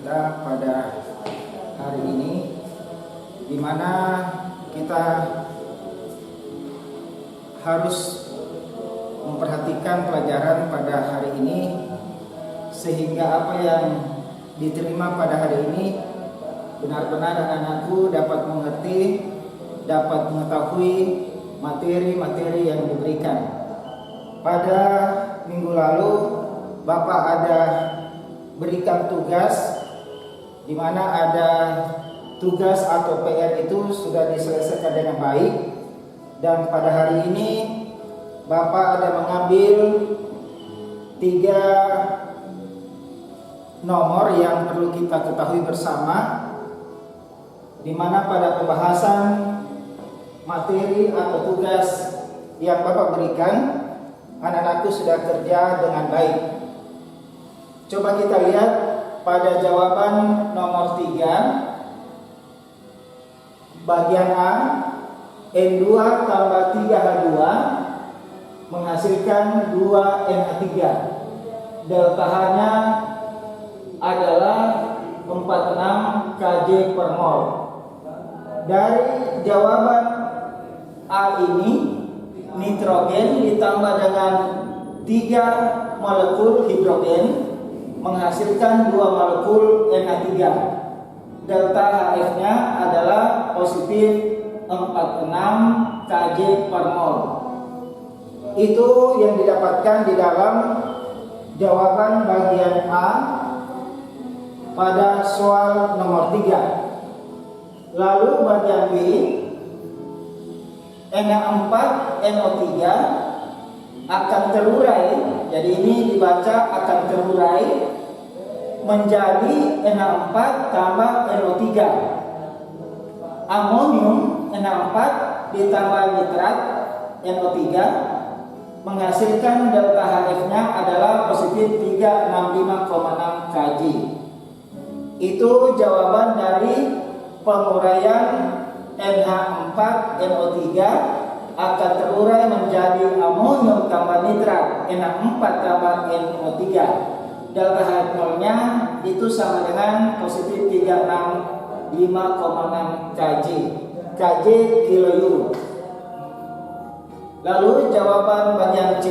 kita pada hari ini, di mana kita harus memperhatikan pelajaran pada hari ini, sehingga apa yang diterima pada hari ini benar-benar anak-anakku dapat mengerti, dapat mengetahui materi-materi yang diberikan. Pada minggu lalu Bapak ada berikan tugas, di mana ada tugas atau PR itu sudah diselesaikan dengan baik, dan pada hari ini Bapak ada mengambil 3 nomor yang perlu kita ketahui bersama, di mana pada pembahasan materi atau tugas yang Bapak berikan, anak-anakku sudah kerja dengan baik. Coba kita lihat pada jawaban nomor 3, bagian A, N2 tambah 3H2 menghasilkan 2NH3. Delta H-nya adalah 46 kJ per mol. Dari jawaban A ini, nitrogen ditambah dengan 3 molekul hidrogen menghasilkan 2 molekul NH3. Delta HF-nya adalah positif 46 kJ per mol. Itu yang didapatkan di dalam jawaban bagian A pada soal nomor 3. Lalu bagian B, NH4NO3 akan terurai, jadi ini dibaca akan terurai menjadi NH4 tambah NO3. Amonium NH4 ditambah nitrat NO3 menghasilkan delta HF-nya adalah positif 365,6 kJ. Itu jawaban dari penguraian NH4NO3 akan terurai menjadi amonium tambah nitrat NH4 tambah NO3. Delta H0-nya itu sama dengan positif 365,6 kJ. kJ kilojoule. Lalu jawaban bagian C,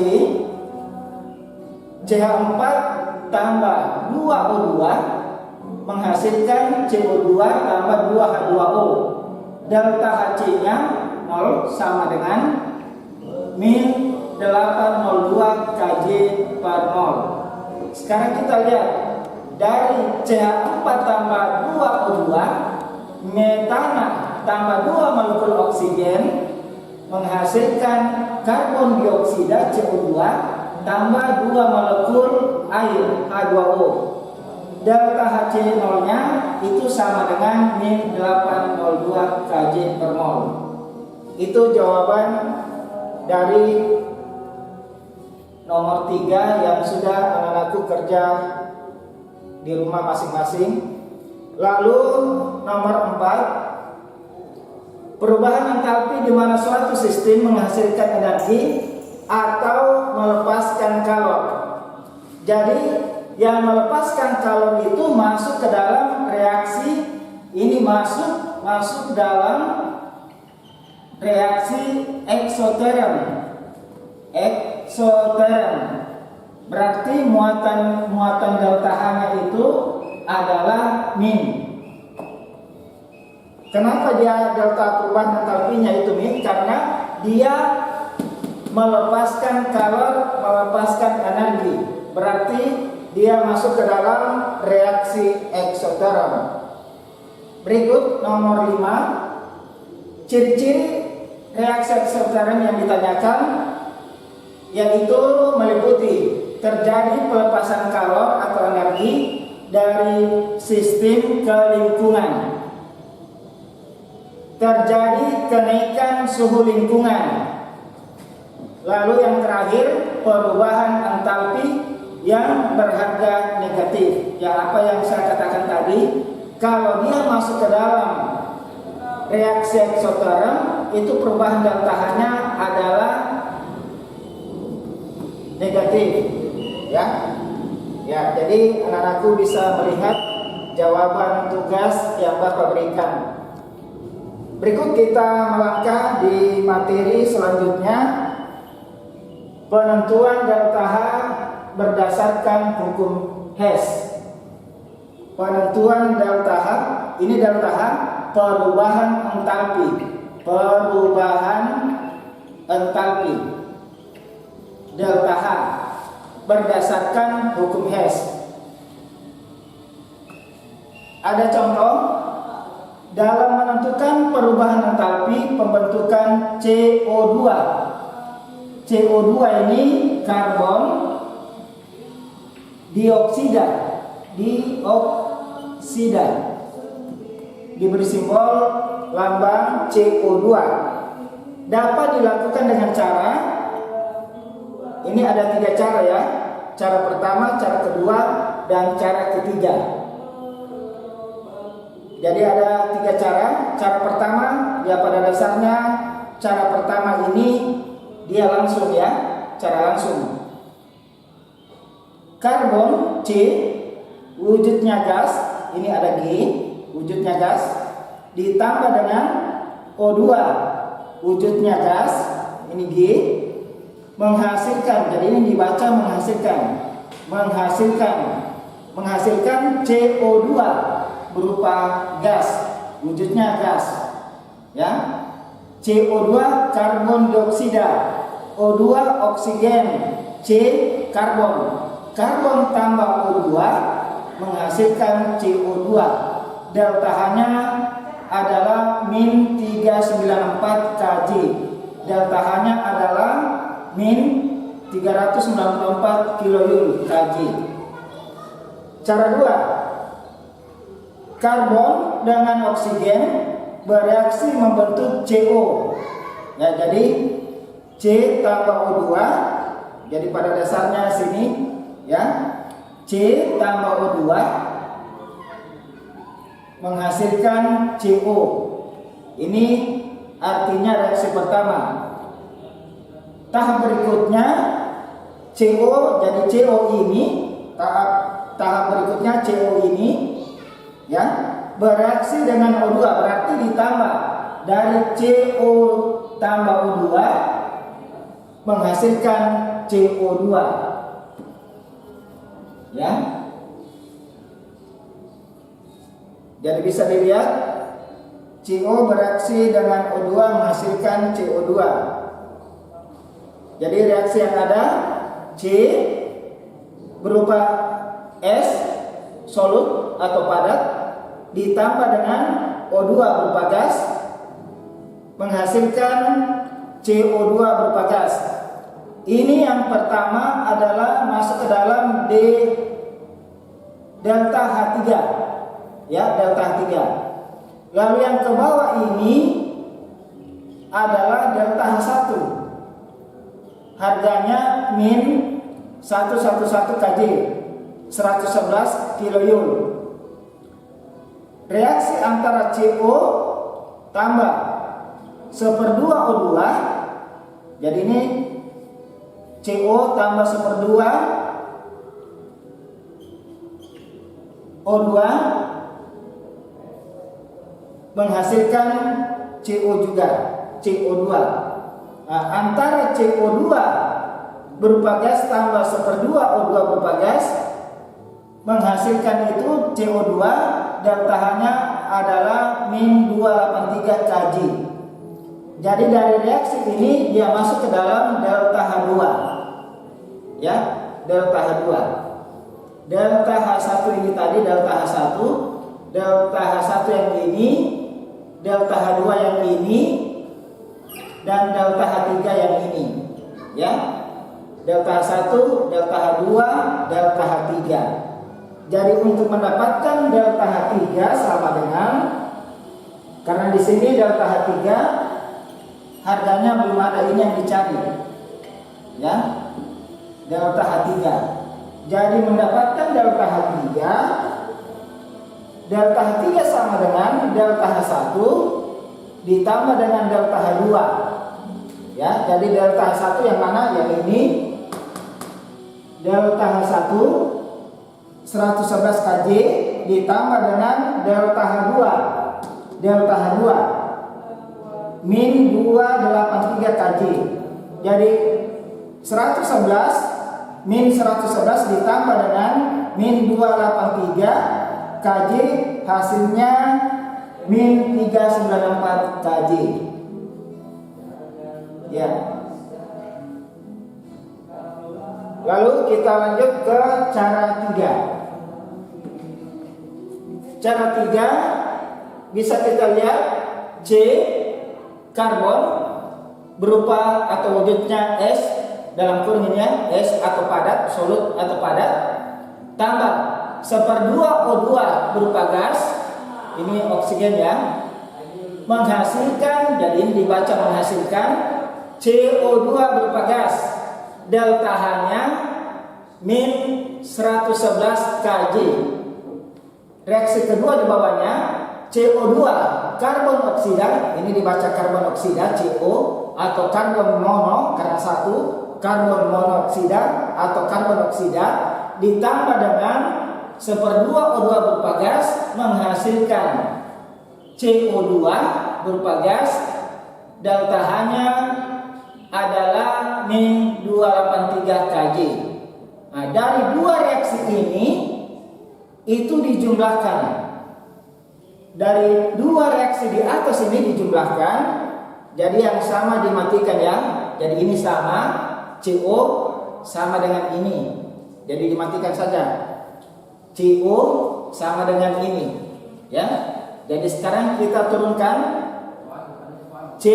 CH4 tambah 2O2 menghasilkan CO2 tambah 2H2O. Delta Hc-nya 0 sama dengan min 802 kJ per mol. Sekarang kita lihat dari CH4 tambah 2O2, metana tambah 2 molekul oksigen menghasilkan karbon dioksida CO2 tambah 2 molekul air H2O. Delta Hc0-nya itu sama dengan min 802 kJ per mol. Itu jawaban dari nomor 3 yang sudah anak-anakku kerja di rumah masing-masing. Lalu nomor 4, perubahan entalpi di mana suatu sistem menghasilkan energi atau melepaskan kalor. Jadi yang melepaskan kalor itu masuk ke dalam reaksi ini, masuk dalam reaksi eksoterm. Berarti muatan delta H-nya itu adalah min. Kenapa dia delta perubahan entalpinya itu min? Karena dia melepaskan kalor, melepaskan energi. Berarti dia masuk ke dalam reaksi eksoterm. Berikut nomor 5, ciri-ciri reaksi eksoterm yang ditanyakan, yaitu meliputi terjadi pelepasan kalor atau energi dari sistem ke lingkungan, terjadi kenaikan suhu lingkungan, lalu yang terakhir perubahan entalpi yang berharga negatif. Ya, apa yang saya katakan tadi, kalau dia masuk ke dalam reaksi eksoterm, itu perubahan delta H-nya adalah negatif. Ya, jadi anak-anakku bisa melihat jawaban tugas yang Bapak berikan. Berikut kita melangkah di materi selanjutnya, penentuan delta H berdasarkan hukum Hess. Penentuan delta H, ini delta H perubahan entalpi. Perubahan entalpi delta H berdasarkan hukum Hess. Ada contoh dalam menentukan perubahan entalpi pembentukan CO2. CO2 ini karbon dioksida, diberi simbol lambang CO2. Dapat dilakukan dengan cara, ini ada 3 cara ya. Cara pertama, cara kedua, dan cara ketiga. Jadi ada 3 cara. Cara pertama, ya pada dasarnya cara pertama ini dia langsung ya, cara langsung. Karbon C, wujudnya gas, ini ada G, wujudnya gas, ditambah dengan O2, wujudnya gas, ini G, menghasilkan, jadi ini dibaca menghasilkan CO2 berupa gas, wujudnya gas, ya. CO2 karbon dioksida, O2 oksigen, C karbon. Karbon tambah O2 menghasilkan CO2. Delta H-nya adalah min 394 kJ. Delta H-nya adalah min 394 kilojoule kJ. Cara 2, karbon dengan oksigen bereaksi membentuk CO. Ya, jadi C tambah O2. Jadi pada dasarnya sini ya, C tambah O2 menghasilkan CO. Ini artinya reaksi pertama. Tahap berikutnya CO, jadi CO ini tahap berikutnya CO ini ya bereaksi dengan O2, berarti ditambah dari CO tambah O2 menghasilkan CO2 ya. Jadi bisa dilihat CO bereaksi dengan O2 menghasilkan CO2. Jadi reaksi yang ada C berupa S solut atau padat ditambah dengan O2 berupa gas menghasilkan CO2 berupa gas. Ini yang pertama adalah masuk ke dalam delta H3 ya, delta H3. Lalu yang ke bawah ini adalah delta H1. Harganya min 111 kJ, 111 kilojoule. Reaksi antara CO tambah 1/2 O2. Jadi ini CO tambah 1/2 O2 menghasilkan CO juga, CO2. Nah, antara CO2 berupa gas tambah 1/2 O2 berupa gas menghasilkan itu CO2, delta H-nya adalah min 283 kJ. Jadi dari reaksi ini dia masuk ke dalam delta H2 ya, delta H2. Delta H1 ini tadi delta H1, delta H1 yang ini, delta H2 yang ini, dan delta H3 yang ini ya. Delta H1, delta H2, delta H3. Jadi untuk mendapatkan delta H3 sama dengan, karena di sini delta H3 harganya belum ada, ini yang dicari ya, delta H3. Jadi mendapatkan delta H3, delta H3 sama dengan delta H1 ditambah dengan delta H2 ya. Jadi delta H1 yang mana? Yang ini, delta H1 111 kJ ditambah dengan delta H2. Delta H2 min 283 kJ. Jadi 111 min 111 ditambah dengan min 283 kJ, hasilnya min 394 kJ. Ya. Lalu kita lanjut ke cara 3. Cara 3 bisa kita lihat C karbon berupa atau wujudnya S dalam kurung ini ya, S atau padat, solut atau padat, tambah 1/2 O2 berupa gas, ini oksigen ya, menghasilkan, jadi ini dibaca menghasilkan CO2 berupa gas, delta H-nya min 111 kJ. Reaksi kedua di bawahnya CO2 karbon oksida, ini dibaca karbon oksida CO atau karbon mono karena satu, karbon monoksida atau karbon oksida ditambah dengan 1/2 O2 berupa gas menghasilkan CO2 berupa gas, delta H-nya adalah min 283 kJ. Nah, dari dua reaksi ini itu dijumlahkan. Dari dua reaksi di atas ini dijumlahkan, jadi yang sama dimatikan ya. Jadi ini sama, CO sama dengan ini, jadi dimatikan saja. CO sama dengan ini, ya. Jadi sekarang kita turunkan C,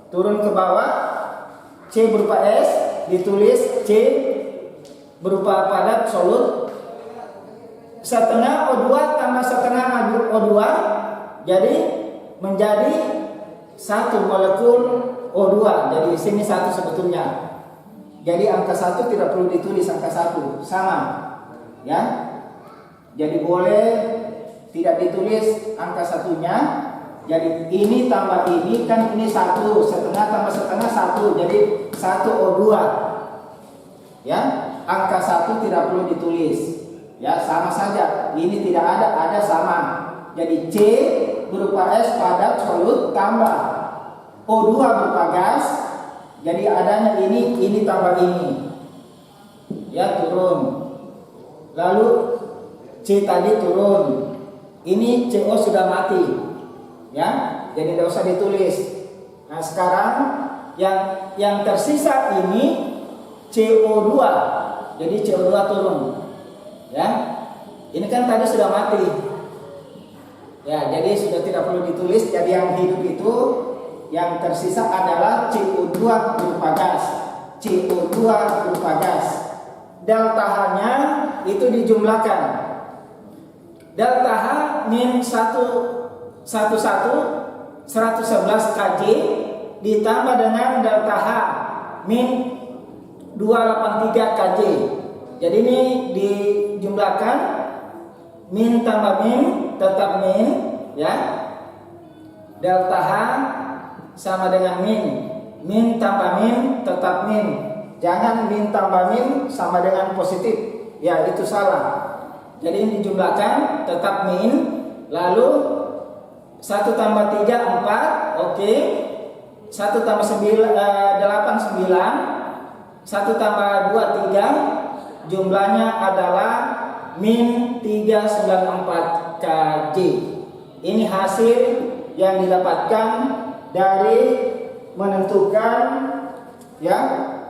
turun ke bawah, C berupa S, ditulis C berupa padat solut, setengah O2 tambah setengah O2, jadi menjadi satu molekul O2. Jadi di sini satu sebetulnya. Jadi angka 1 tidak perlu ditulis angka 1, sama. Ya. Jadi boleh tidak ditulis angka satunya. Jadi ini tambah ini kan ini 1, setengah tambah setengah 1, jadi 1 O2. Ya, angka 1 tidak perlu ditulis. Ya, sama saja. Ini tidak ada sama. Jadi C berupa S padat solut tambah O2 berupa gas. Jadi adanya ini tambah ini. Ya, turun. Lalu C tadi turun. Ini CO sudah mati. Ya, jadi tidak usah ditulis. Nah, sekarang yang tersisa ini CO2. Jadi CO2 turun. Ya, ini kan tadi sudah mati. Ya, jadi sudah tidak perlu ditulis. Jadi yang hidup itu, yang tersisa adalah CO2 berupa gas. CO2 berupa gas. Delta H-nya itu dijumlahkan. Delta H min 111 kJ ditambah dengan delta H min 283 kJ. Jadi ini dijumlahkan, min tambah min tetap min, ya. Delta H sama dengan min tambah min tetap min. Jangan min tambah min sama dengan positif, ya itu salah. Jadi ini dijumlahkan tetap min, lalu 1 tambah 3 4, oke. 1 tambah 8 9, 1 tambah 2 3. Jumlahnya adalah min 394 kJ. Ini hasil yang didapatkan dari menentukan ya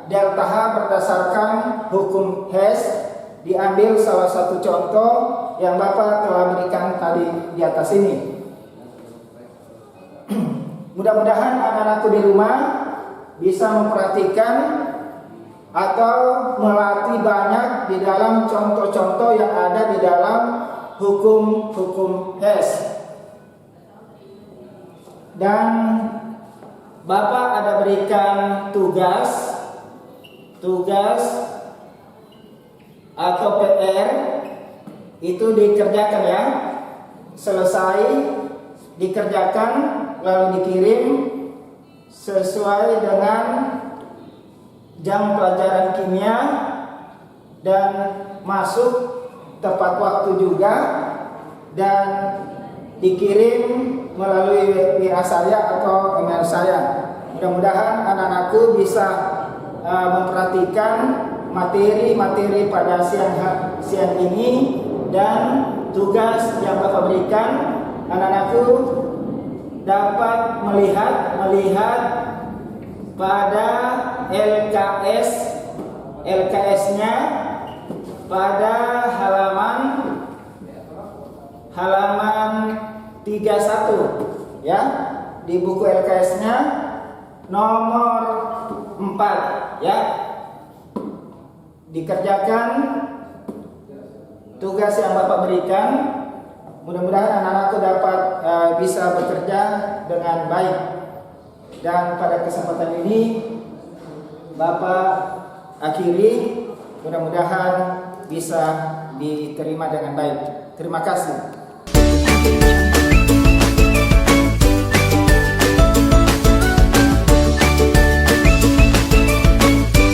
delta H berdasarkan hukum Hess. Diambil salah satu contoh yang Bapak telah berikan tadi di atas ini. Mudah-mudahan anak-anakku di rumah bisa memperhatikan atau melatih banyak di dalam contoh-contoh yang ada di dalam hukum-hukum Hess. Dan Bapak ada berikan tugas atau PR itu dikerjakan ya. Selesai dikerjakan lalu dikirim sesuai dengan jam pelajaran kimia dan masuk tepat waktu juga. dan dikirim melalui WA saya atau email saya. Mudah-mudahan anak-anakku bisa memperhatikan materi-materi pada siang ini, dan tugas yang Bapak berikan, anak-anakku dapat melihat pada LKS-nya pada halaman 31 ya, di buku LKS-nya nomor 4 ya. Dikerjakan tugas yang Bapak berikan. Mudah-mudahan anak-anakku dapat bisa bekerja dengan baik. Dan pada kesempatan ini Bapak akhiri, mudah-mudahan bisa diterima dengan baik. Terima kasih.